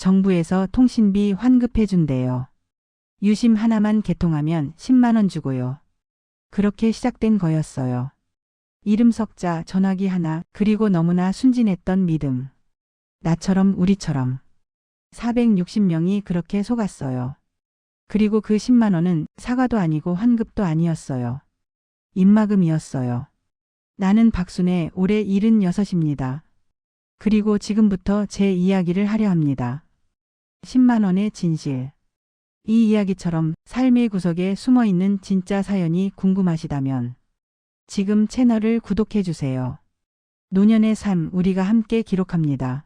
정부에서 통신비 환급해준대요. 유심 하나만 개통하면 10만 원 주고요. 그렇게 시작된 거였어요. 이름 석자, 전화기 하나, 그리고 너무나 순진했던 믿음. 나처럼 우리처럼. 460명이 그렇게 속았어요. 그리고 그 10만 원은 사과도 아니고 환급도 아니었어요. 입막음이었어요. 나는 박순애, 올해 76입니다. 그리고 지금부터 제 이야기를 하려 합니다. 10만 원의 진실. 이 이야기처럼 삶의 구석에 숨어있는 진짜 사연이 궁금하시다면 지금 채널을 구독해 주세요. 노년의 삶 우리가 함께 기록합니다.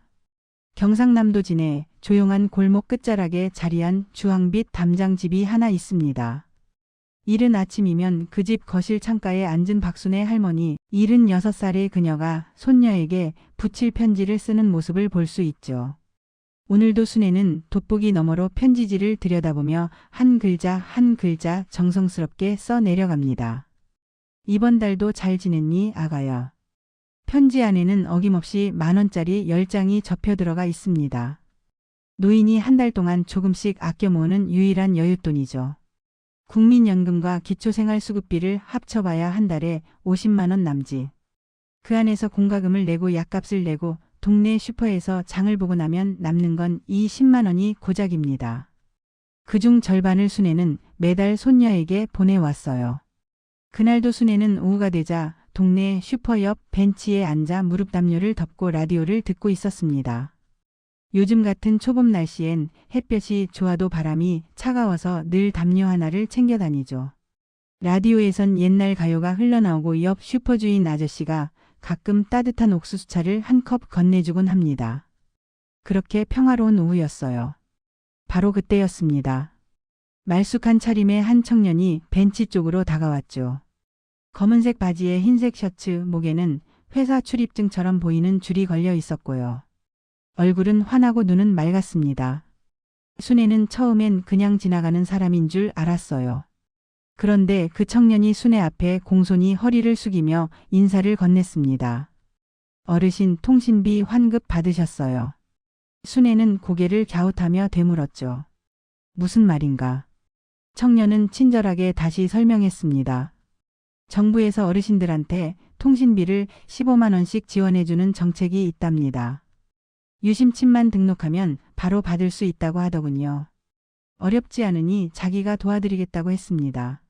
경상남도 진해 조용한 골목 끝자락에 자리한 주황빛 담장집이 하나 있습니다. 이른 아침이면 그 집 거실 창가에 앉은 박순애 할머니 76살의 그녀가 손녀에게 붙일 편지를 쓰는 모습을 볼 수 있죠. 오늘도 순애는 돋보기 너머로 편지지를 들여다보며 한 글자 한 글자 정성스럽게 써 내려갑니다. 이번 달도 잘 지냈니 아가야. 편지 안에는 어김없이 10,000원짜리 10장이 접혀 들어가 있습니다. 노인이 한 달 동안 조금씩 아껴 모으는 유일한 여윳돈이죠. 국민연금과 기초생활수급비를 합쳐봐야 한 달에 50만 원 남짓. 그 안에서 공과금을 내고 약값을 내고 동네 슈퍼에서 장을 보고 나면 남는 건 이 10만 원이 고작입니다. 그중 절반을 순애는 매달 손녀에게 보내왔어요. 그날도 순애는 오후가 되자 동네 슈퍼 옆 벤치에 앉아 무릎 담요를 덮고 라디오를 듣고 있었습니다. 요즘 같은 초봄 날씨엔 햇볕이 좋아도 바람이 차가워서 늘 담요 하나를 챙겨 다니죠. 라디오에선 옛날 가요가 흘러나오고 옆 슈퍼주인 아저씨가 가끔 따뜻한 옥수수차를 한 컵 건네주곤 합니다. 그렇게 평화로운 오후였어요. 바로 그때였습니다. 말쑥한 차림의 한 청년이 벤치 쪽으로 다가왔죠. 검은색 바지에 흰색 셔츠, 목에는 회사 출입증처럼 보이는 줄이 걸려 있었고요. 얼굴은 환하고 눈은 맑았습니다. 순애는 처음엔 그냥 지나가는 사람인 줄 알았어요. 그런데 그 청년이 순애 앞에 공손히 허리를 숙이며 인사를 건넸습니다. 어르신 통신비 환급 받으셨어요. 순애는 고개를 갸웃하며 되물었죠. 무슨 말인가? 청년은 친절하게 다시 설명했습니다. 정부에서 어르신들한테 통신비를 15만 원씩 지원해주는 정책이 있답니다. 유심칩만 등록하면 바로 받을 수 있다고 하더군요. 어렵지 않으니 자기가 도와드리겠다고 했습니다.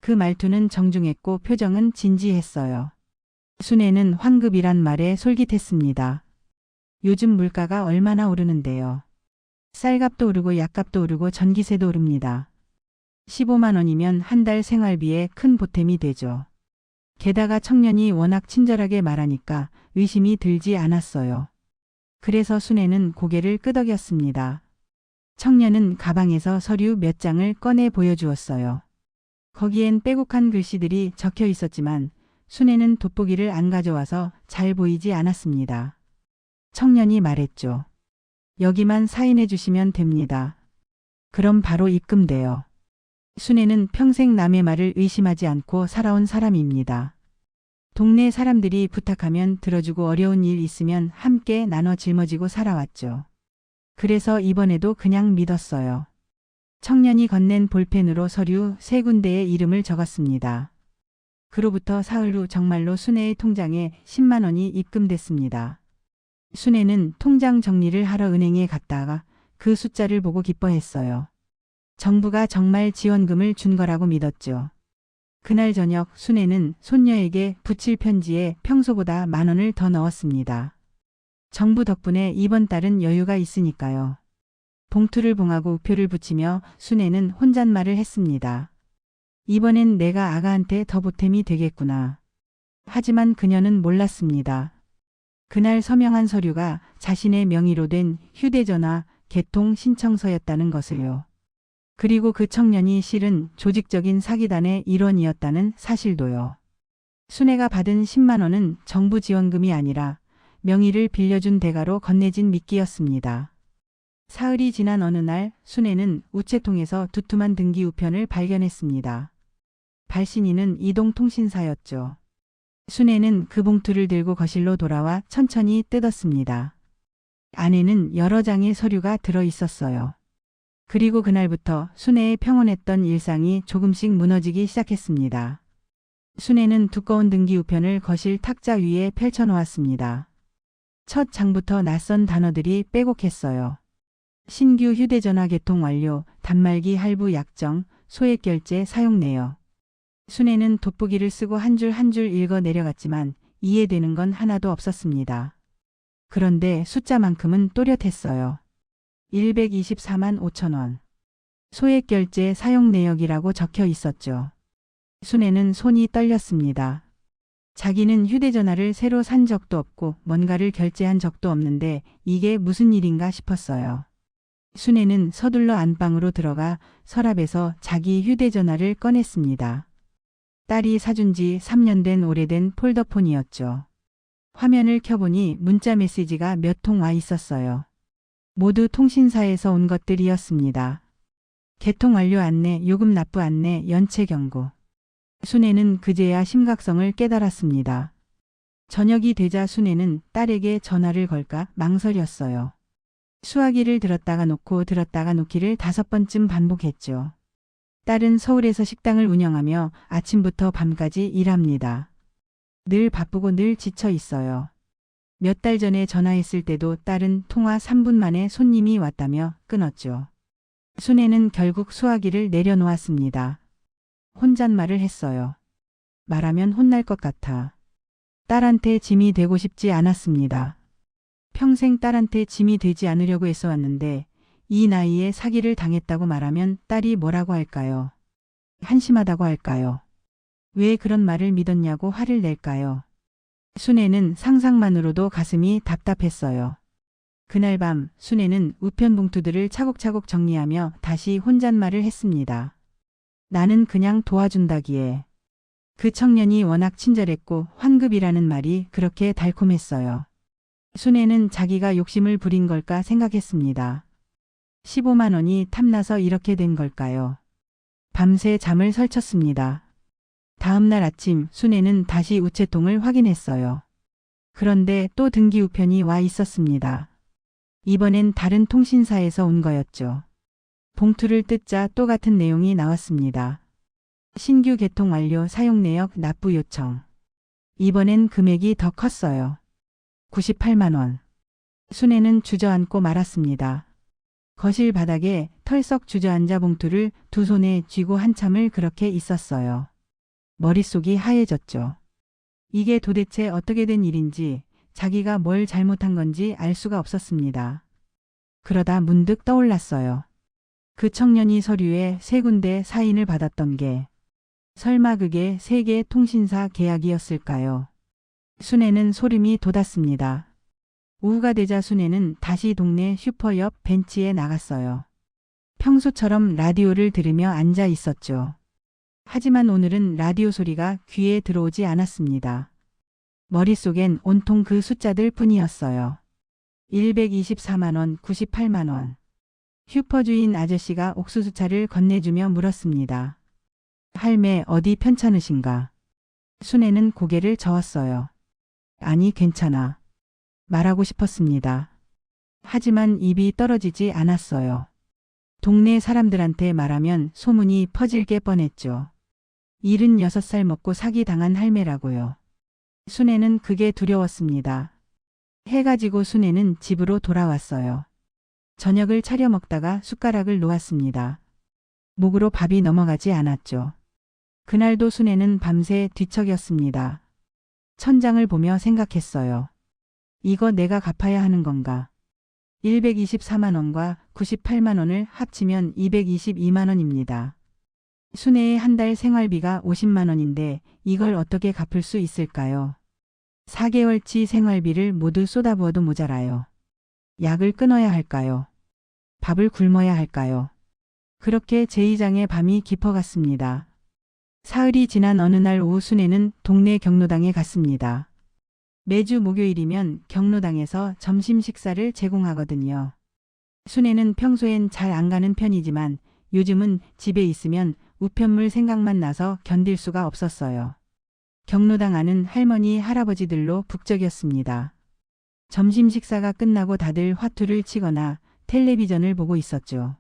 그 말투는 정중했고 표정은 진지했어요. 순애는 환급이란 말에 솔깃했습니다. 요즘 물가가 얼마나 오르는데요. 쌀값도 오르고 약값도 오르고 전기세도 오릅니다. 15만 원이면 한 달 생활비에 큰 보탬이 되죠. 게다가 청년이 워낙 친절하게 말하니까 의심이 들지 않았어요. 그래서 순애는 고개를 끄덕였습니다. 청년은 가방에서 서류 몇 장을 꺼내 보여주었어요. 거기엔 빼곡한 글씨들이 적혀 있었지만 순애는 돋보기를 안 가져와서 잘 보이지 않았습니다. 청년이 말했죠. 여기만 사인해 주시면 됩니다. 그럼 바로 입금돼요. 순애는 평생 남의 말을 의심하지 않고 살아온 사람입니다. 동네 사람들이 부탁하면 들어주고 어려운 일 있으면 함께 나눠 짊어지고 살아왔죠. 그래서 이번에도 그냥 믿었어요. 청년이 건넨 볼펜으로 서류 3군데의 이름을 적었습니다. 그로부터 사흘 후 정말로 순애의 통장에 10만 원이 입금됐습니다. 순애는 통장 정리를 하러 은행에 갔다가 그 숫자를 보고 기뻐했어요. 정부가 정말 지원금을 준 거라고 믿었죠. 그날 저녁 순애는 손녀에게 붙일 편지에 평소보다 10,000원을 더 넣었습니다. 정부 덕분에 이번 달은 여유가 있으니까요. 봉투를 봉하고 우표를 붙이며 순애는 혼잣말을 했습니다. 이번엔 내가 아가한테 더 보탬이 되겠구나. 하지만 그녀는 몰랐습니다. 그날 서명한 서류가 자신의 명의로 된 휴대전화 개통 신청서였다는 것을요. 그리고 그 청년이 실은 조직적인 사기단의 일원이었다는 사실도요. 순애가 받은 10만 원은 정부 지원금이 아니라 명의를 빌려준 대가로 건네진 미끼였습니다. 사흘이 지난 어느 날 순애는 우체통에서 두툼한 등기 우편을 발견했습니다. 발신인은 이동통신사였죠. 순애는 그 봉투를 들고 거실로 돌아와 천천히 뜯었습니다. 안에는 여러 장의 서류가 들어 있었어요. 그리고 그날부터 순애의 평온했던 일상이 조금씩 무너지기 시작했습니다. 순애는 두꺼운 등기 우편을 거실 탁자 위에 펼쳐놓았습니다. 첫 장부터 낯선 단어들이 빼곡했어요. 신규 휴대전화 개통 완료, 단말기 할부 약정, 소액 결제 사용 내역. 순애는 돋보기를 쓰고 한 줄 한 줄 읽어 내려갔지만 이해되는 건 하나도 없었습니다. 그런데 숫자만큼은 또렷했어요. 124만 5천 원. 소액 결제 사용 내역이라고 적혀 있었죠. 순애는 손이 떨렸습니다. 자기는 휴대전화를 새로 산 적도 없고 뭔가를 결제한 적도 없는데 이게 무슨 일인가 싶었어요. 순애는 서둘러 안방으로 들어가 서랍에서 자기 휴대전화를 꺼냈습니다. 딸이 사준 지 3년 된 오래된 폴더폰이었죠. 화면을 켜보니 문자 메시지가 몇 통 와 있었어요. 모두 통신사에서 온 것들이었습니다. 개통 완료 안내, 요금 납부 안내, 연체 경고. 순애는 그제야 심각성을 깨달았습니다. 저녁이 되자 순애는 딸에게 전화를 걸까 망설였어요. 수화기를 들었다가 놓고 들었다가 놓기를 5번쯤 반복했죠. 딸은 서울에서 식당을 운영하며 아침부터 밤까지 일합니다. 늘 바쁘고 늘 지쳐 있어요. 몇 달 전에 전화했을 때도 딸은 통화 3분 만에 손님이 왔다며 끊었죠. 순애는 결국 수화기를 내려놓았습니다. 혼잣말을 했어요. 말하면 혼날 것 같아. 딸한테 짐이 되고 싶지 않았습니다. 평생 딸한테 짐이 되지 않으려고 애써왔는데 이 나이에 사기를 당했다고 말하면 딸이 뭐라고 할까요? 한심하다고 할까요? 왜 그런 말을 믿었냐고 화를 낼까요? 순애는 상상만으로도 가슴이 답답했어요. 그날 밤 순애는 우편 봉투들을 차곡차곡 정리하며 다시 혼잣말을 했습니다. 나는 그냥 도와준다기에. 그 청년이 워낙 친절했고 환급이라는 말이 그렇게 달콤했어요. 순애는 자기가 욕심을 부린 걸까 생각했습니다. 15만 원이 탐나서 이렇게 된 걸까요? 밤새 잠을 설쳤습니다. 다음 날 아침 순애는 다시 우체통을 확인했어요. 그런데 또 등기 우편이 와 있었습니다. 이번엔 다른 통신사에서 온 거였죠. 봉투를 뜯자 또 같은 내용이 나왔습니다. 신규 개통 완료 사용 내역 납부 요청. 이번엔 금액이 더 컸어요. 98만 원. 순애는 주저앉고 말았습니다. 거실 바닥에 털썩 주저앉아 봉투를 두 손에 쥐고 한참을 그렇게 있었어요. 머릿속이 하얘졌죠. 이게 도대체 어떻게 된 일인지 자기가 뭘 잘못한 건지 알 수가 없었습니다. 그러다 문득 떠올랐어요. 그 청년이 서류에 3군데 사인을 받았던 게 설마 그게 세계 통신사 계약이었을까요? 순애는 소름이 돋았습니다. 오후가 되자 순애는 다시 동네 슈퍼 옆 벤치에 나갔어요. 평소처럼 라디오를 들으며 앉아 있었죠. 하지만 오늘은 라디오 소리가 귀에 들어오지 않았습니다. 머릿속엔 온통 그 숫자들 뿐이었어요. 124만 원, 98만 원. 슈퍼 주인 아저씨가 옥수수차를 건네주며 물었습니다. 할매 어디 편찮으신가? 순애는 고개를 저었어요. 아니 괜찮아. 말하고 싶었습니다. 하지만 입이 떨어지지 않았어요. 동네 사람들한테 말하면 소문이 퍼질 게 뻔했죠. 76살 먹고 사기당한 할매라고요. 순애는 그게 두려웠습니다. 해가 지고 순애는 집으로 돌아왔어요. 저녁을 차려 먹다가 숟가락을 놓았습니다. 목으로 밥이 넘어가지 않았죠. 그날도 순애는 밤새 뒤척였습니다. 천장을 보며 생각했어요. 이거 내가 갚아야 하는 건가? 124만 원과 98만 원을 합치면 222만 원입니다. 순애의 한 달 생활비가 50만 원인데 이걸 어떻게 갚을 수 있을까요? 4개월치 생활비를 모두 쏟아부어도 모자라요. 약을 끊어야 할까요? 밥을 굶어야 할까요? 그렇게 제2장의 밤이 깊어갔습니다. 사흘이 지난 어느 날 오후 순애는 동네 경로당에 갔습니다. 매주 목요일이면 경로당에서 점심 식사를 제공하거든요. 순애는 평소엔 잘 안 가는 편이지만 요즘은 집에 있으면 우편물 생각만 나서 견딜 수가 없었어요. 경로당 안은 할머니, 할아버지들로 북적였습니다. 점심 식사가 끝나고 다들 화투를 치거나 텔레비전을 보고 있었죠.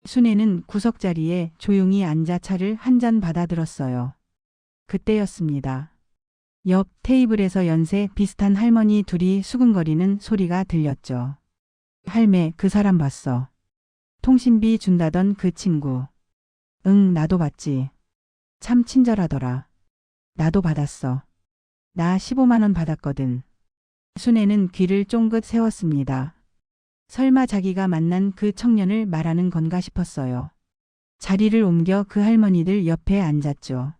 순애는 구석자리에 조용히 앉아 차를 한 잔 받아들었어요. 그때였습니다. 옆 테이블에서 연세 비슷한 할머니 둘이 수근거리는 소리가 들렸죠. 할매, 그 사람 봤어. 통신비 준다던 그 친구. 응, 나도 봤지. 참 친절하더라. 나도 받았어. 나 15만 원 받았거든. 순애는 귀를 쫑긋 세웠습니다. 설마 자기가 만난 그 청년을 말하는 건가 싶었어요. 자리를 옮겨 그 할머니들 옆에 앉았죠.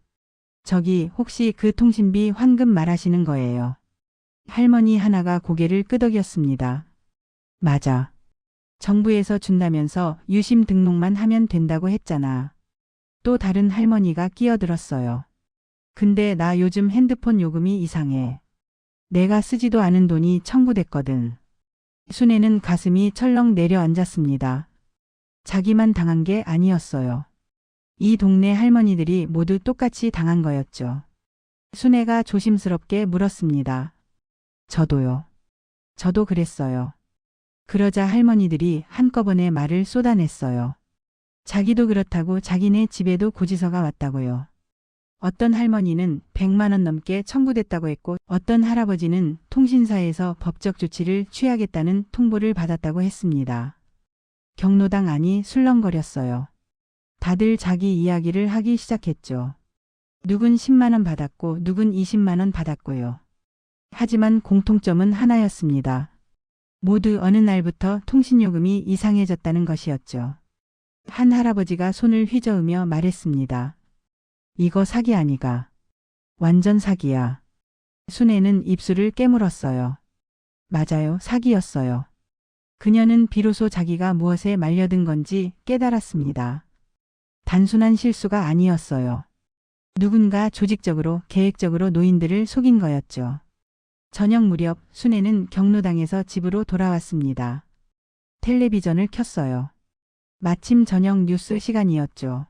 저기 혹시 그 통신비 환급 말하시는 거예요? 할머니 하나가 고개를 끄덕였습니다. 맞아. 정부에서 준다면서 유심 등록만 하면 된다고 했잖아. 또 다른 할머니가 끼어들었어요. 근데 나 요즘 핸드폰 요금이 이상해. 내가 쓰지도 않은 돈이 청구됐거든. 순애는 가슴이 철렁 내려앉았습니다. 자기만 당한 게 아니었어요. 이 동네 할머니들이 모두 똑같이 당한 거였죠. 순애가 조심스럽게 물었습니다. 저도요. 저도 그랬어요. 그러자 할머니들이 한꺼번에 말을 쏟아냈어요. 자기도 그렇다고 자기네 집에도 고지서가 왔다고요. 어떤 할머니는 100만 원 넘게 청구됐다고 했고 어떤 할아버지는 통신사에서 법적 조치를 취하겠다는 통보를 받았다고 했습니다. 경로당 안이 술렁거렸어요. 다들 자기 이야기를 하기 시작했죠. 누군 10만 원 받았고 누군 20만 원 받았고요. 하지만 공통점은 하나였습니다. 모두 어느 날부터 통신요금이 이상해졌다는 것이었죠. 한 할아버지가 손을 휘저으며 말했습니다. 이거 사기 아니가. 완전 사기야. 순애는 입술을 깨물었어요. 맞아요, 사기였어요. 그녀는 비로소 자기가 무엇에 말려든 건지 깨달았습니다. 단순한 실수가 아니었어요. 누군가 조직적으로 계획적으로 노인들을 속인 거였죠. 저녁 무렵 순애는 경로당에서 집으로 돌아왔습니다. 텔레비전을 켰어요. 마침 저녁 뉴스 시간이었죠.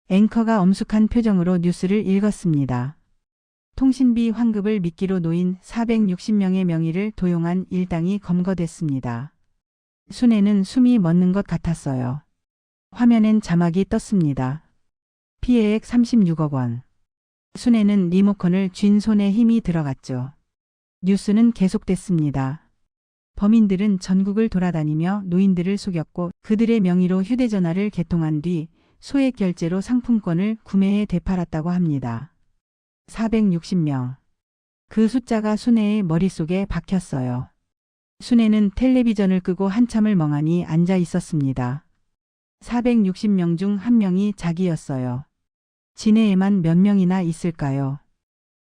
앵커가 엄숙한 표정으로 뉴스를 읽었습니다. 통신비 환급을 미끼로 놓인 460명의 명의를 도용한 일당이 검거됐습니다. 순애는 숨이 멎는 것 같았어요. 화면엔 자막이 떴습니다. 피해액 36억 원. 순애는 리모컨을 쥔 손에 힘이 들어갔죠. 뉴스는 계속됐습니다. 범인들은 전국을 돌아다니며 노인들을 속였고 그들의 명의로 휴대전화를 개통한 뒤 소액 결제로 상품권을 구매해 되팔았다고 합니다. 460명. 그 숫자가 순애의 머릿속에 박혔어요. 순애는 텔레비전을 끄고 한참을 멍하니 앉아 있었습니다. 460명 중 한 명이 자기였어요. 진해에만 몇 명이나 있을까요?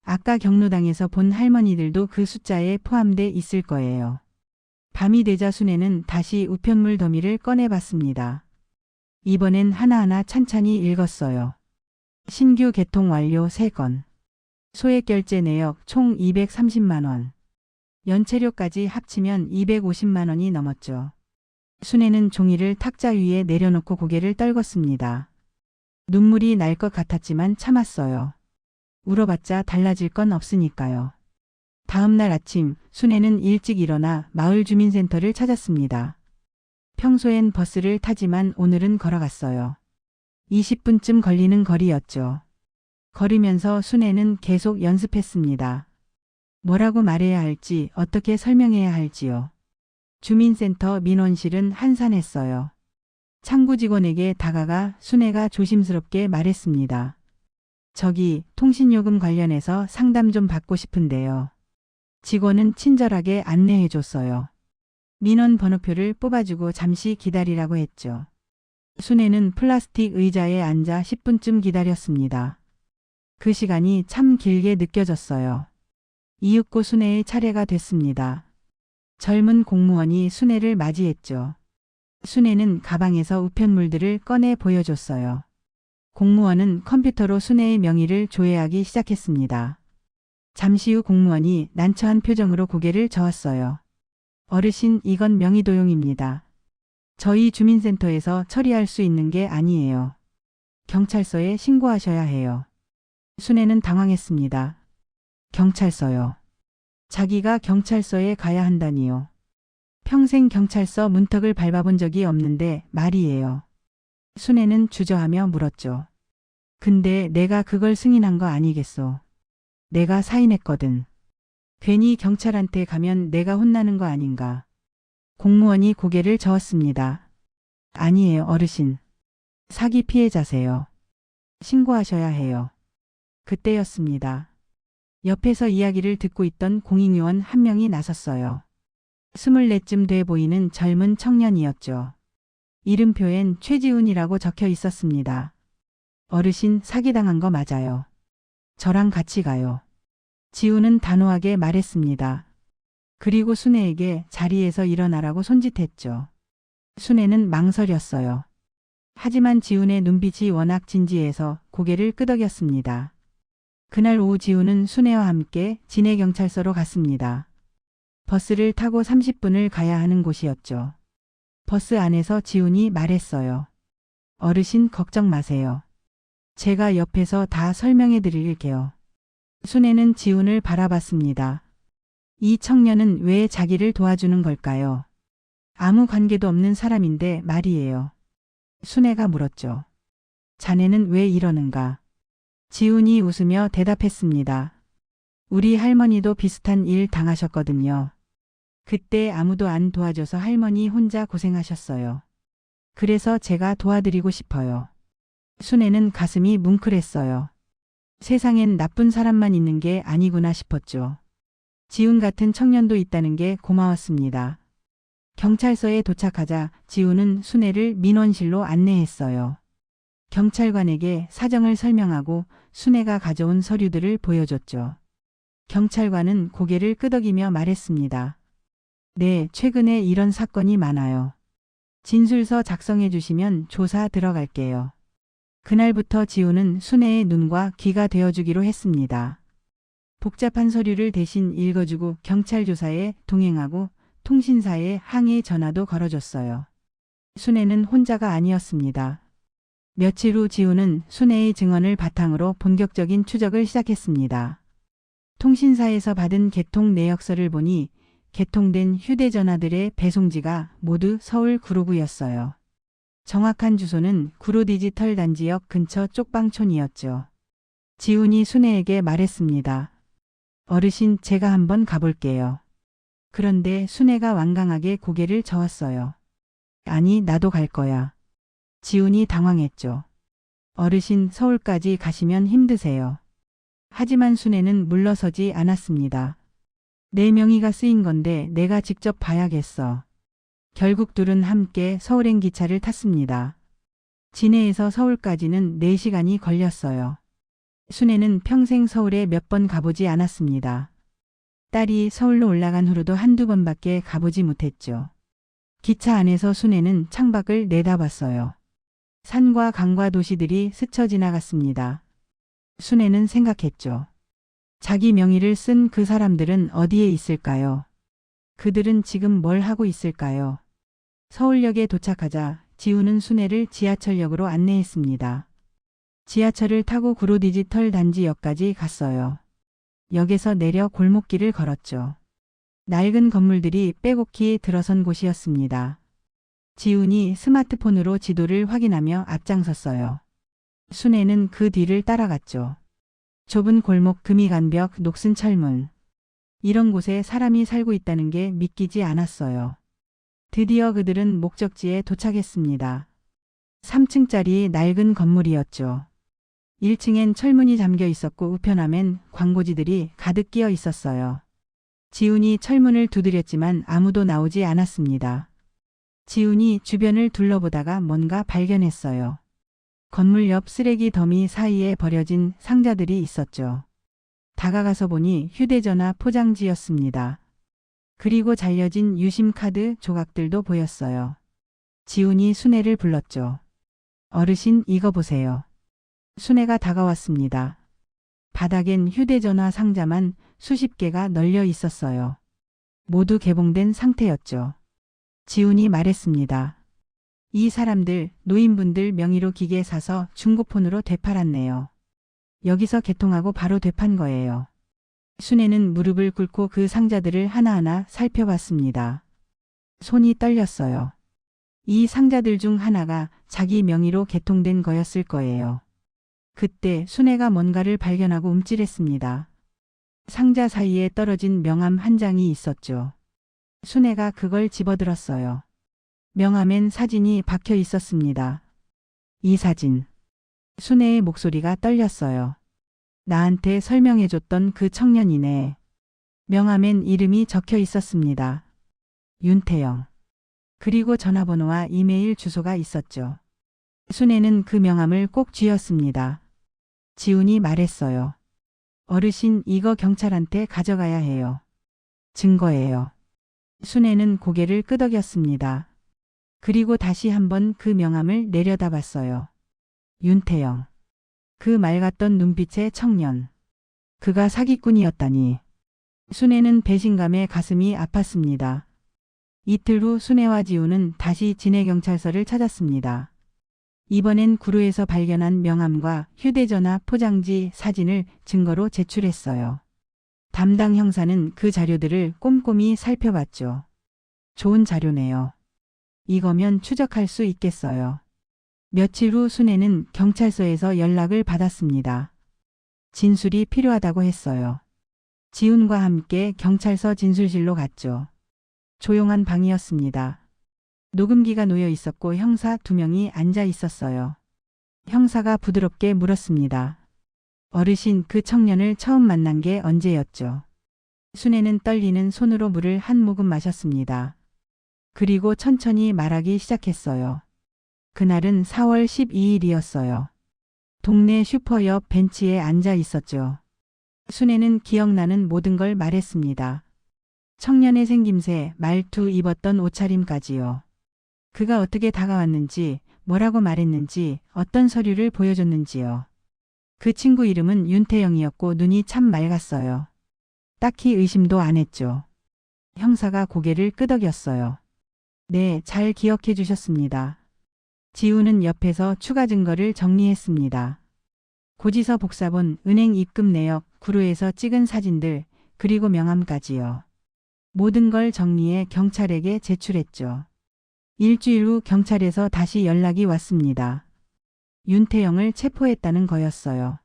아까 경로당에서 본 할머니들도 그 숫자에 포함돼 있을 거예요. 밤이 되자 순애는 다시 우편물 더미를 꺼내봤습니다. 이번엔 하나하나 찬찬히 읽었어요. 신규 개통 완료 3건. 소액 결제 내역 총 230만 원. 연체료까지 합치면 250만 원이 넘었죠. 순애는 종이를 탁자 위에 내려놓고 고개를 떨궜습니다. 눈물이 날 것 같았지만 참았어요. 울어봤자 달라질 건 없으니까요. 다음 날 아침 순애는 일찍 일어나 마을 주민센터를 찾았습니다. 평소엔 버스를 타지만 오늘은 걸어갔어요. 20분쯤 걸리는 거리였죠. 걸으면서 순애는 계속 연습했습니다. 뭐라고 말해야 할지 어떻게 설명해야 할지요. 주민센터 민원실은 한산했어요. 창구 직원에게 다가가 순애가 조심스럽게 말했습니다. 저기 통신요금 관련해서 상담 좀 받고 싶은데요. 직원은 친절하게 안내해줬어요. 민원 번호표를 뽑아주고 잠시 기다리라고 했죠. 순애는 플라스틱 의자에 앉아 10분쯤 기다렸습니다. 그 시간이 참 길게 느껴졌어요. 이윽고 순애의 차례가 됐습니다. 젊은 공무원이 순애를 맞이했죠. 순애는 가방에서 우편물들을 꺼내 보여줬어요. 공무원은 컴퓨터로 순애의 명의를 조회하기 시작했습니다. 잠시 후 공무원이 난처한 표정으로 고개를 저었어요. 어르신, 이건 명의도용입니다. 저희 주민센터에서 처리할 수 있는 게 아니에요. 경찰서에 신고하셔야 해요. 순애는 당황했습니다. 경찰서요. 자기가 경찰서에 가야 한다니요. 평생 경찰서 문턱을 밟아본 적이 없는데 말이에요. 순애는 주저하며 물었죠. 근데 내가 그걸 승인한 거 아니겠소. 내가 사인했거든. 괜히 경찰한테 가면 내가 혼나는 거 아닌가. 공무원이 고개를 저었습니다. 아니에요, 어르신. 사기 피해자세요. 신고하셔야 해요. 그때였습니다. 옆에서 이야기를 듣고 있던 공익요원 한 명이 나섰어요. 24쯤 돼 보이는 젊은 청년이었죠. 이름표엔 최지훈이라고 적혀 있었습니다. 어르신 사기당한 거 맞아요. 저랑 같이 가요. 지훈은 단호하게 말했습니다. 그리고 순애에게 자리에서 일어나라고 손짓했죠. 순애는 망설였어요. 하지만 지훈의 눈빛이 워낙 진지해서 고개를 끄덕였습니다. 그날 오후 지훈은 순애와 함께 진해경찰서로 갔습니다. 버스를 타고 30분을 가야 하는 곳이었죠. 버스 안에서 지훈이 말했어요. 어르신 걱정 마세요. 제가 옆에서 다 설명해 드릴게요. 순애는 지훈을 바라봤습니다. 이 청년은 왜 자기를 도와주는 걸까요? 아무 관계도 없는 사람인데 말이에요. 순애가 물었죠. 자네는 왜 이러는가? 지훈이 웃으며 대답했습니다. 우리 할머니도 비슷한 일 당하셨거든요. 그때 아무도 안 도와줘서 할머니 혼자 고생하셨어요. 그래서 제가 도와드리고 싶어요. 순애는 가슴이 뭉클했어요. 세상엔 나쁜 사람만 있는 게 아니구나 싶었죠. 지훈 같은 청년도 있다는 게 고마웠습니다. 경찰서에 도착하자 지훈은 순애를 민원실로 안내했어요. 경찰관에게 사정을 설명하고 순애가 가져온 서류들을 보여줬죠. 경찰관은 고개를 끄덕이며 말했습니다. 네, 최근에 이런 사건이 많아요. 진술서 작성해 주시면 조사 들어갈게요. 그날부터 지훈은 순애의 눈과 귀가 되어주기로 했습니다. 복잡한 서류를 대신 읽어주고 경찰 조사에 동행하고 통신사에 항의 전화도 걸어줬어요. 순애는 혼자가 아니었습니다. 며칠 후 지훈은 순애의 증언을 바탕으로 본격적인 추적을 시작했습니다. 통신사에서 받은 개통 내역서를 보니 개통된 휴대전화들의 배송지가 모두 서울 구로구였어요. 정확한 주소는 구로 디지털 단지역 근처 쪽방촌이었죠. 지훈이 순애에게 말했습니다. 어르신, 제가 한번 가볼게요. 그런데 순애가 완강하게 고개를 저었어요. 아니, 나도 갈 거야. 지훈이 당황했죠. 어르신, 서울까지 가시면 힘드세요. 하지만 순애는 물러서지 않았습니다. 내 명의가 쓰인 건데 내가 직접 봐야겠어. 결국 둘은 함께 서울행 기차를 탔습니다. 진해에서 서울까지는 4시간이 걸렸어요. 순애는 평생 서울에 몇 번 가보지 않았습니다. 딸이 서울로 올라간 후로도 한두 번밖에 가보지 못했죠. 기차 안에서 순애는 창밖을 내다봤어요. 산과 강과 도시들이 스쳐 지나갔습니다. 순애는 생각했죠. 자기 명의를 쓴 그 사람들은 어디에 있을까요? 그들은 지금 뭘 하고 있을까요? 서울역에 도착하자 지훈은 순애를 지하철역으로 안내했습니다. 지하철을 타고 구로 디지털 단지역까지 갔어요. 역에서 내려 골목길을 걸었죠. 낡은 건물들이 빼곡히 들어선 곳이었습니다. 지훈이 스마트폰으로 지도를 확인하며 앞장섰어요. 순애는 그 뒤를 따라갔죠. 좁은 골목, 금이 간 벽, 녹슨 철문. 이런 곳에 사람이 살고 있다는 게 믿기지 않았어요. 드디어 그들은 목적지에 도착했습니다. 3층짜리 낡은 건물이었죠. 1층엔 철문이 잠겨 있었고 우편함엔 광고지들이 가득 끼어 있었어요. 지훈이 철문을 두드렸지만 아무도 나오지 않았습니다. 지훈이 주변을 둘러보다가 뭔가 발견했어요. 건물 옆 쓰레기 더미 사이에 버려진 상자들이 있었죠. 다가가서 보니 휴대전화 포장지였습니다. 그리고 잘려진 유심카드 조각들도 보였어요. 지훈이 순애를 불렀죠. 어르신, 이거 보세요. 순애가 다가왔습니다. 바닥엔 휴대전화 상자만 수십 개가 널려 있었어요. 모두 개봉된 상태였죠. 지훈이 말했습니다. 이 사람들, 노인분들 명의로 기계 사서 중고폰으로 되팔았네요. 여기서 개통하고 바로 되판 거예요. 순애는 무릎을 꿇고 그 상자들을 하나하나 살펴봤습니다. 손이 떨렸어요. 이 상자들 중 하나가 자기 명의로 개통된 거였을 거예요. 그때 순애가 뭔가를 발견하고 움찔했습니다. 상자 사이에 떨어진 명함 한 장이 있었죠. 순애가 그걸 집어들었어요. 명함엔 사진이 박혀 있었습니다. 이 사진. 순애의 목소리가 떨렸어요. 나한테 설명해줬던 그 청년이네. 명함엔 이름이 적혀 있었습니다. 윤태영. 그리고 전화번호와 이메일 주소가 있었죠. 순애는 그 명함을 꼭 쥐었습니다. 지훈이 말했어요. 어르신, 이거 경찰한테 가져가야 해요. 증거예요. 순애는 고개를 끄덕였습니다. 그리고 다시 한번 그 명함을 내려다봤어요. 윤태영. 그 맑았던 눈빛의 청년. 그가 사기꾼이었다니. 순애는 배신감에 가슴이 아팠습니다. 이틀 후 순애와 지훈은 다시 진해경찰서를 찾았습니다. 이번엔 구로에서 발견한 명함과 휴대전화 포장지 사진을 증거로 제출했어요. 담당 형사는 그 자료들을 꼼꼼히 살펴봤죠. 좋은 자료네요. 이거면 추적할 수 있겠어요. 며칠 후 순애는 경찰서에서 연락을 받았습니다. 진술이 필요하다고 했어요. 지훈과 함께 경찰서 진술실로 갔죠. 조용한 방이었습니다. 녹음기가 놓여 있었고 형사 2명이 앉아 있었어요. 형사가 부드럽게 물었습니다. 어르신, 그 청년을 처음 만난 게 언제였죠? 순애는 떨리는 손으로 물을 한 모금 마셨습니다. 그리고 천천히 말하기 시작했어요. 그날은 4월 12일이었어요. 동네 슈퍼 옆 벤치에 앉아 있었죠. 순애는 기억나는 모든 걸 말했습니다. 청년의 생김새, 말투, 입었던 옷차림까지요. 그가 어떻게 다가왔는지, 뭐라고 말했는지, 어떤 서류를 보여줬는지요. 그 친구 이름은 윤태영이었고 눈이 참 맑았어요. 딱히 의심도 안 했죠. 형사가 고개를 끄덕였어요. 네, 잘 기억해 주셨습니다. 지훈은 옆에서 추가 증거를 정리했습니다. 고지서 복사본, 은행 입금 내역, 구로에서 찍은 사진들, 그리고 명함까지요. 모든 걸 정리해 경찰에게 제출했죠. 일주일 후 경찰에서 다시 연락이 왔습니다. 윤태영을 체포했다는 거였어요.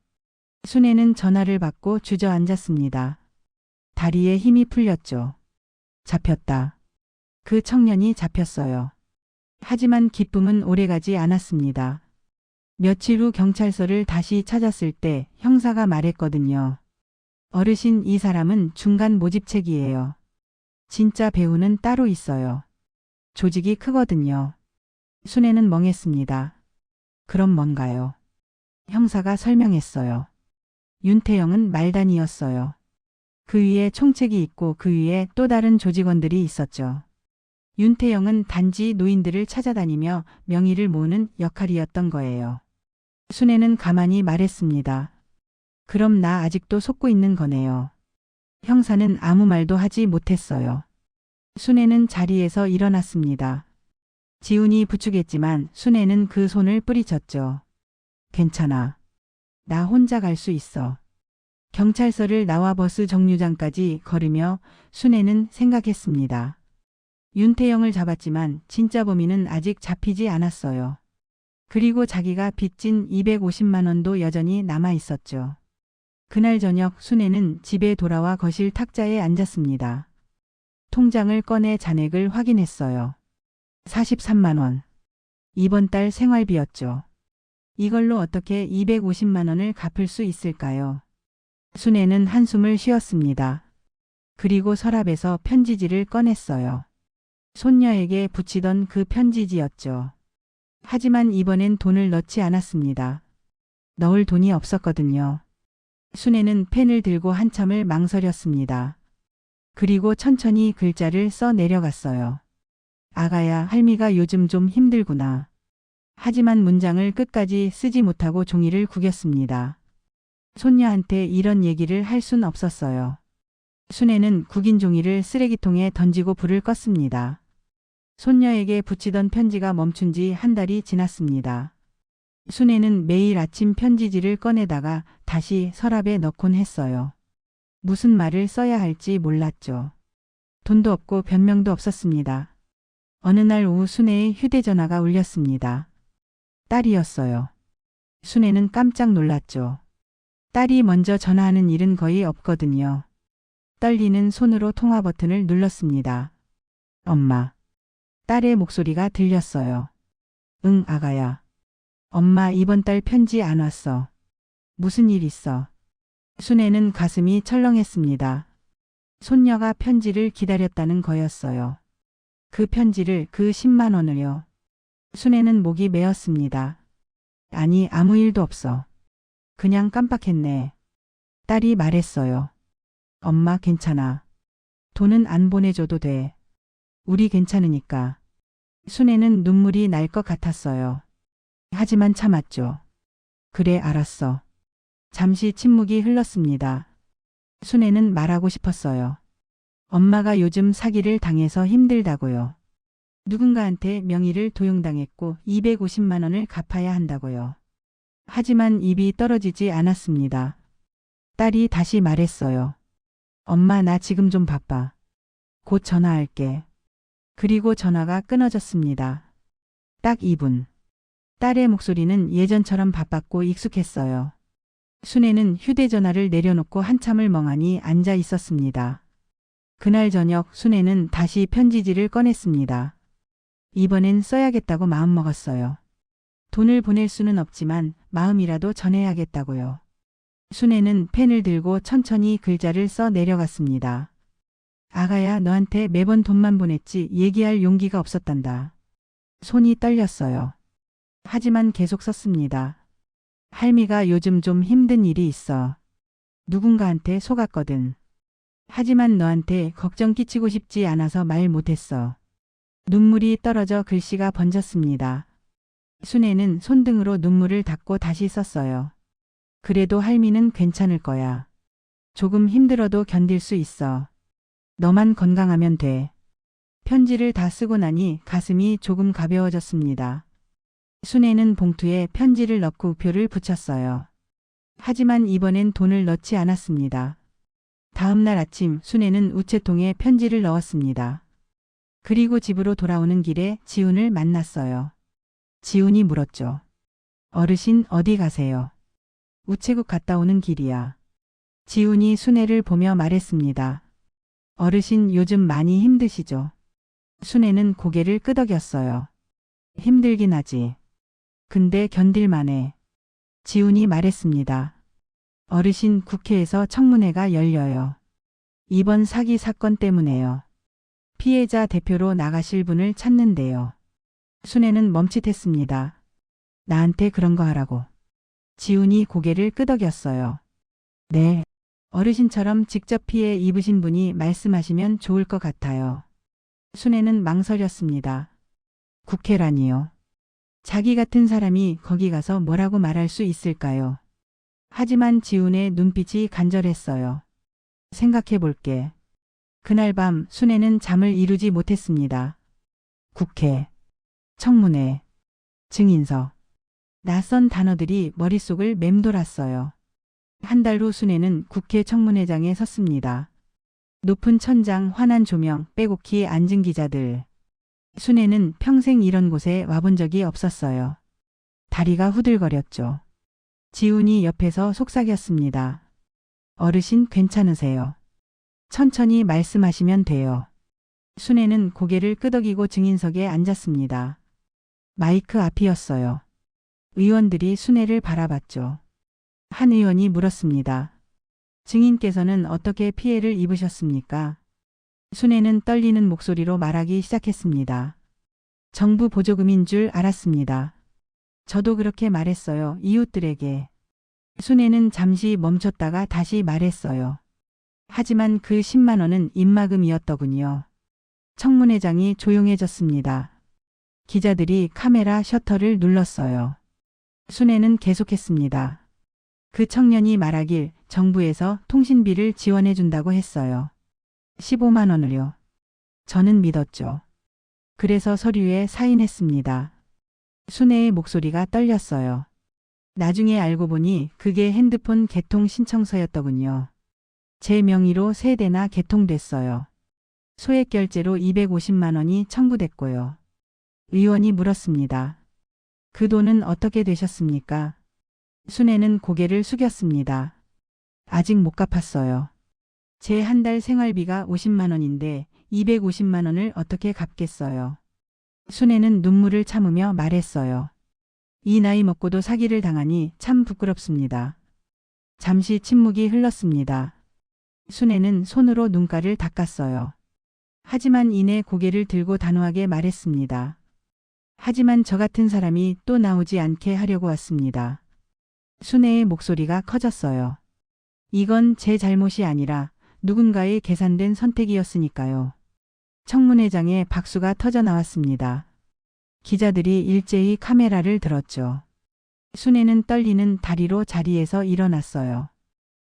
순애는 전화를 받고 주저앉았습니다. 다리에 힘이 풀렸죠. 잡혔다. 그 청년이 잡혔어요. 하지만 기쁨은 오래가지 않았습니다. 며칠 후 경찰서를 다시 찾았을 때 형사가 말했거든요. 어르신, 이 사람은 중간 모집책이에요. 진짜 배우는 따로 있어요. 조직이 크거든요. 순애는 멍했습니다. 그럼 뭔가요? 형사가 설명했어요. 윤태영은 말단이었어요. 그 위에 총책이 있고 그 위에 또 다른 조직원들이 있었죠. 윤태영은 단지 노인들을 찾아다니며 명의를 모으는 역할이었던 거예요. 순애는 가만히 말했습니다. 그럼 나 아직도 속고 있는 거네요. 형사는 아무 말도 하지 못했어요. 순애는 자리에서 일어났습니다. 지훈이 부축했지만 순애는 그 손을 뿌리쳤죠. 괜찮아. 나 혼자 갈 수 있어. 경찰서를 나와 버스 정류장까지 걸으며 순애는 생각했습니다. 윤태영을 잡았지만 진짜 범인은 아직 잡히지 않았어요. 그리고 자기가 빚진 250만 원도 여전히 남아 있었죠. 그날 저녁 순애는 집에 돌아와 거실 탁자에 앉았습니다. 통장을 꺼내 잔액을 확인했어요. 43만 원. 이번 달 생활비였죠. 이걸로 어떻게 250만 원을 갚을 수 있을까요? 순애는 한숨을 쉬었습니다. 그리고 서랍에서 편지지를 꺼냈어요. 손녀에게 붙이던 그 편지지였죠. 하지만 이번엔 돈을 넣지 않았습니다. 넣을 돈이 없었거든요. 순애는 펜을 들고 한참을 망설였습니다. 그리고 천천히 글자를 써 내려갔어요. 아가야, 할미가 요즘 좀 힘들구나. 하지만 문장을 끝까지 쓰지 못하고 종이를 구겼습니다. 손녀한테 이런 얘기를 할 순 없었어요. 순애는 구긴 종이를 쓰레기통에 던지고 불을 껐습니다. 손녀에게 붙이던 편지가 멈춘 지 한 달이 지났습니다. 순애는 매일 아침 편지지를 꺼내다가 다시 서랍에 넣곤 했어요. 무슨 말을 써야 할지 몰랐죠. 돈도 없고 변명도 없었습니다. 어느 날 오후 순애의 휴대전화가 울렸습니다. 딸이었어요. 순애는 깜짝 놀랐죠. 딸이 먼저 전화하는 일은 거의 없거든요. 떨리는 손으로 통화 버튼을 눌렀습니다. 엄마. 딸의 목소리가 들렸어요. 응, 아가야. 엄마, 이번 달 편지 안 왔어. 무슨 일 있어? 순애는 가슴이 철렁했습니다. 손녀가 편지를 기다렸다는 거였어요. 그 편지를, 그 10만 원을요. 순애는 목이 메었습니다. 아니, 아무 일도 없어. 그냥 깜빡했네. 딸이 말했어요. 엄마, 괜찮아. 돈은 안 보내줘도 돼. 우리 괜찮으니까. 순애는 눈물이 날 것 같았어요. 하지만 참았죠. 그래, 알았어. 잠시 침묵이 흘렀습니다. 순애는 말하고 싶었어요. 엄마가 요즘 사기를 당해서 힘들다고요. 누군가한테 명의를 도용당했고 250만 원을 갚아야 한다고요. 하지만 입이 떨어지지 않았습니다. 딸이 다시 말했어요. 엄마, 나 지금 좀 바빠. 곧 전화할게. 그리고 전화가 끊어졌습니다. 딱 2분. 딸의 목소리는 예전처럼 바빴고 익숙했어요. 순애는 휴대전화를 내려놓고 한참을 멍하니 앉아 있었습니다. 그날 저녁 순애는 다시 편지지를 꺼냈습니다. 이번엔 써야겠다고 마음먹었어요. 돈을 보낼 수는 없지만 마음이라도 전해야겠다고요. 순애는 펜을 들고 천천히 글자를 써 내려갔습니다. 아가야, 너한테 매번 돈만 보냈지 얘기할 용기가 없었단다. 손이 떨렸어요. 하지만 계속 썼습니다. 할미가 요즘 좀 힘든 일이 있어. 누군가한테 속았거든. 하지만 너한테 걱정 끼치고 싶지 않아서 말 못했어. 눈물이 떨어져 글씨가 번졌습니다. 순애는 손등으로 눈물을 닦고 다시 썼어요. 그래도 할미는 괜찮을 거야. 조금 힘들어도 견딜 수 있어. 너만 건강하면 돼. 편지를 다 쓰고 나니 가슴이 조금 가벼워졌습니다. 순애는 봉투에 편지를 넣고 우표를 붙였어요. 하지만 이번엔 돈을 넣지 않았습니다. 다음 날 아침 순애는 우체통에 편지를 넣었습니다. 그리고 집으로 돌아오는 길에 지훈을 만났어요. 지훈이 물었죠. 어르신, 어디 가세요? 우체국 갔다 오는 길이야. 지훈이 순애를 보며 말했습니다. 어르신, 요즘 많이 힘드시죠? 순애는 고개를 끄덕였어요. 힘들긴 하지. 근데 견딜만해. 지훈이 말했습니다. 어르신, 국회에서 청문회가 열려요. 이번 사기 사건 때문에요. 피해자 대표로 나가실 분을 찾는데요. 순애는 멈칫했습니다. 나한테 그런 거 하라고. 지훈이 고개를 끄덕였어요. 네. 어르신처럼 직접 피해 입으신 분이 말씀하시면 좋을 것 같아요. 순애는 망설였습니다. 국회라니요. 자기 같은 사람이 거기 가서 뭐라고 말할 수 있을까요? 하지만 지훈의 눈빛이 간절했어요. 생각해 볼게. 그날 밤 순애는 잠을 이루지 못했습니다. 국회, 청문회, 증인서. 낯선 단어들이 머릿속을 맴돌았어요. 한 달 후 순애는 국회 청문회장에 섰습니다. 높은 천장, 환한 조명, 빼곡히 앉은 기자들. 순애는 평생 이런 곳에 와본 적이 없었어요. 다리가 후들거렸죠. 지훈이 옆에서 속삭였습니다. 어르신, 괜찮으세요? 천천히 말씀하시면 돼요. 순애는 고개를 끄덕이고 증인석에 앉았습니다. 마이크 앞이었어요. 의원들이 순애를 바라봤죠. 한 의원이 물었습니다. 증인께서는 어떻게 피해를 입으셨습니까? 순애는 떨리는 목소리로 말하기 시작했습니다. 정부 보조금인 줄 알았습니다. 저도 그렇게 말했어요. 이웃들에게. 순애는 잠시 멈췄다가 다시 말했어요. 하지만 그 10만 원은 입막음이었더군요. 청문회장이 조용해졌습니다. 기자들이 카메라 셔터를 눌렀어요. 순애는 계속했습니다. 그 청년이 말하길 정부에서 통신비를 지원해 준다고 했어요. 15만 원을요. 저는 믿었죠. 그래서 서류에 사인했습니다. 순애의 목소리가 떨렸어요. 나중에 알고 보니 그게 핸드폰 개통 신청서였더군요. 제 명의로 3대나 개통됐어요. 소액결제로 250만 원이 청구됐고요. 의원이 물었습니다. 그 돈은 어떻게 되셨습니까? 순애는 고개를 숙였습니다. 아직 못 갚았어요. 제 한 달 생활비가 50만 원인데 250만 원을 어떻게 갚겠어요? 순애는 눈물을 참으며 말했어요. 이 나이 먹고도 사기를 당하니 참 부끄럽습니다. 잠시 침묵이 흘렀습니다. 순애는 손으로 눈가를 닦았어요. 하지만 이내 고개를 들고 단호하게 말했습니다. 하지만 저 같은 사람이 또 나오지 않게 하려고 왔습니다. 순애의 목소리가 커졌어요. 이건 제 잘못이 아니라 누군가의 계산된 선택이었으니까요. 청문회장에 박수가 터져 나왔습니다. 기자들이 일제히 카메라를 들었죠. 순애는 떨리는 다리로 자리에서 일어났어요.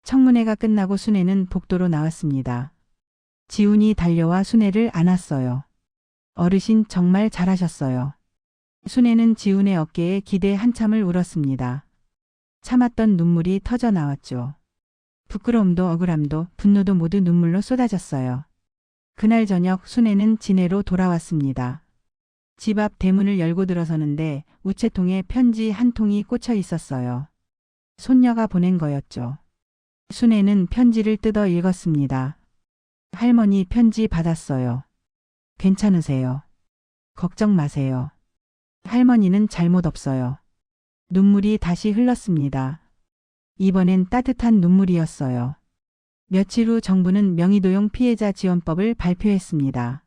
청문회가 끝나고 순애는 복도로 나왔습니다. 지훈이 달려와 순애를 안았어요. 어르신 정말 잘하셨어요. 순애는 지훈의 어깨에 기대 한참을 울었습니다. 참았던 눈물이 터져 나왔죠. 부끄러움도 억울함도 분노도 모두 눈물로 쏟아졌어요. 그날 저녁 순애는 진해로 돌아왔습니다. 집 앞 대문을 열고 들어서는데 우체통에 편지 한 통이 꽂혀 있었어요. 손녀가 보낸 거였죠. 순애는 편지를 뜯어 읽었습니다. 할머니 편지 받았어요. 괜찮으세요? 걱정 마세요. 할머니는 잘못 없어요. 눈물이 다시 흘렀습니다. 이번엔 따뜻한 눈물이었어요. 며칠 후 정부는 명의도용 피해자 지원법을 발표했습니다.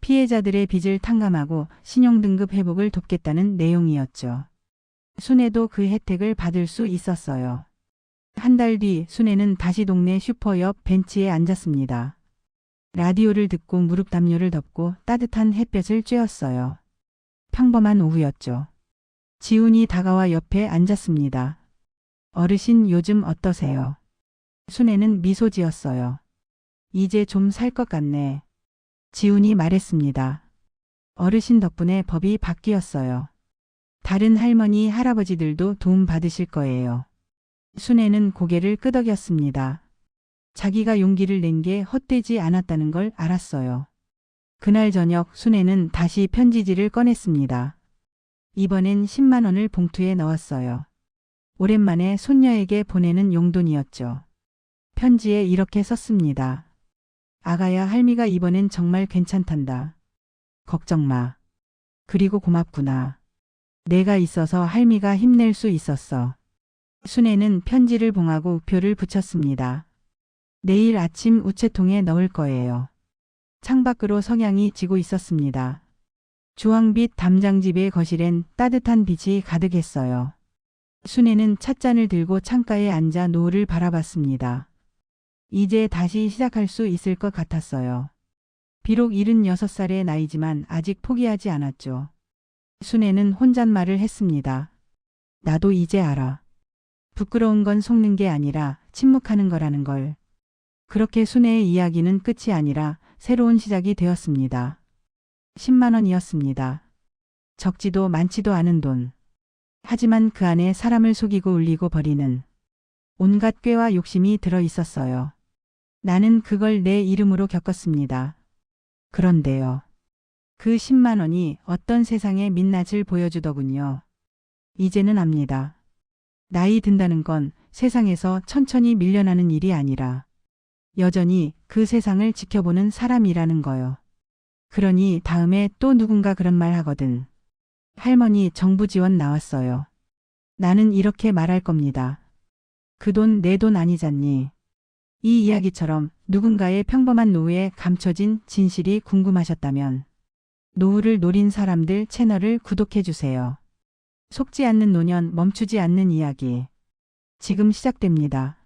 피해자들의 빚을 탕감하고 신용등급 회복을 돕겠다는 내용이었죠. 순애도 그 혜택을 받을 수 있었어요. 한 달 뒤 순애는 다시 동네 슈퍼 옆 벤치에 앉았습니다. 라디오를 듣고 무릎 담요를 덮고 따뜻한 햇볕을 쬐었어요. 평범한 오후였죠. 지훈이 다가와 옆에 앉았습니다. 어르신 요즘 어떠세요? 순애는 미소 지었어요. 이제 좀 살 것 같네. 지훈이 말했습니다. 어르신 덕분에 법이 바뀌었어요. 다른 할머니, 할아버지들도 도움 받으실 거예요. 순애는 고개를 끄덕였습니다. 자기가 용기를 낸 게 헛되지 않았다는 걸 알았어요. 그날 저녁 순애는 다시 편지지를 꺼냈습니다. 이번엔 10만 원을 봉투에 넣었어요. 오랜만에 손녀에게 보내는 용돈이었죠. 편지에 이렇게 썼습니다. 아가야, 할미가 이번엔 정말 괜찮단다. 걱정 마. 그리고 고맙구나. 내가 있어서 할미가 힘낼 수 있었어. 순애는 편지를 봉하고 우표를 붙였습니다. 내일 아침 우체통에 넣을 거예요. 창밖으로 석양이 지고 있었습니다. 주황빛 담장집의 거실엔 따뜻한 빛이 가득했어요. 순애는 찻잔을 들고 창가에 앉아 노을을 바라봤습니다. 이제 다시 시작할 수 있을 것 같았어요. 비록 76살의 나이지만 아직 포기하지 않았죠. 순애는 혼잣말을 했습니다. 나도 이제 알아. 부끄러운 건 속는 게 아니라 침묵하는 거라는 걸. 그렇게 순애의 이야기는 끝이 아니라 새로운 시작이 되었습니다. 10만 원이었습니다. 적지도 많지도 않은 돈. 하지만 그 안에 사람을 속이고 울리고 버리는 온갖 꾀와 욕심이 들어 있었어요. 나는 그걸 내 이름으로 겪었습니다. 그런데요. 그 10만 원이 어떤 세상의 민낯을 보여주더군요. 이제는 압니다. 나이 든다는 건 세상에서 천천히 밀려나는 일이 아니라 여전히 그 세상을 지켜보는 사람이라는 거요. 그러니 다음에 또 누군가 그런 말 하거든. 할머니 정부 지원 나왔어요. 나는 이렇게 말할 겁니다. 그 돈 내 돈 아니잖니. 이 이야기처럼 누군가의 평범한 노후에 감춰진 진실이 궁금하셨다면 노후를 노린 사람들 채널을 구독해주세요. 속지 않는 노년, 멈추지 않는 이야기. 지금 시작됩니다.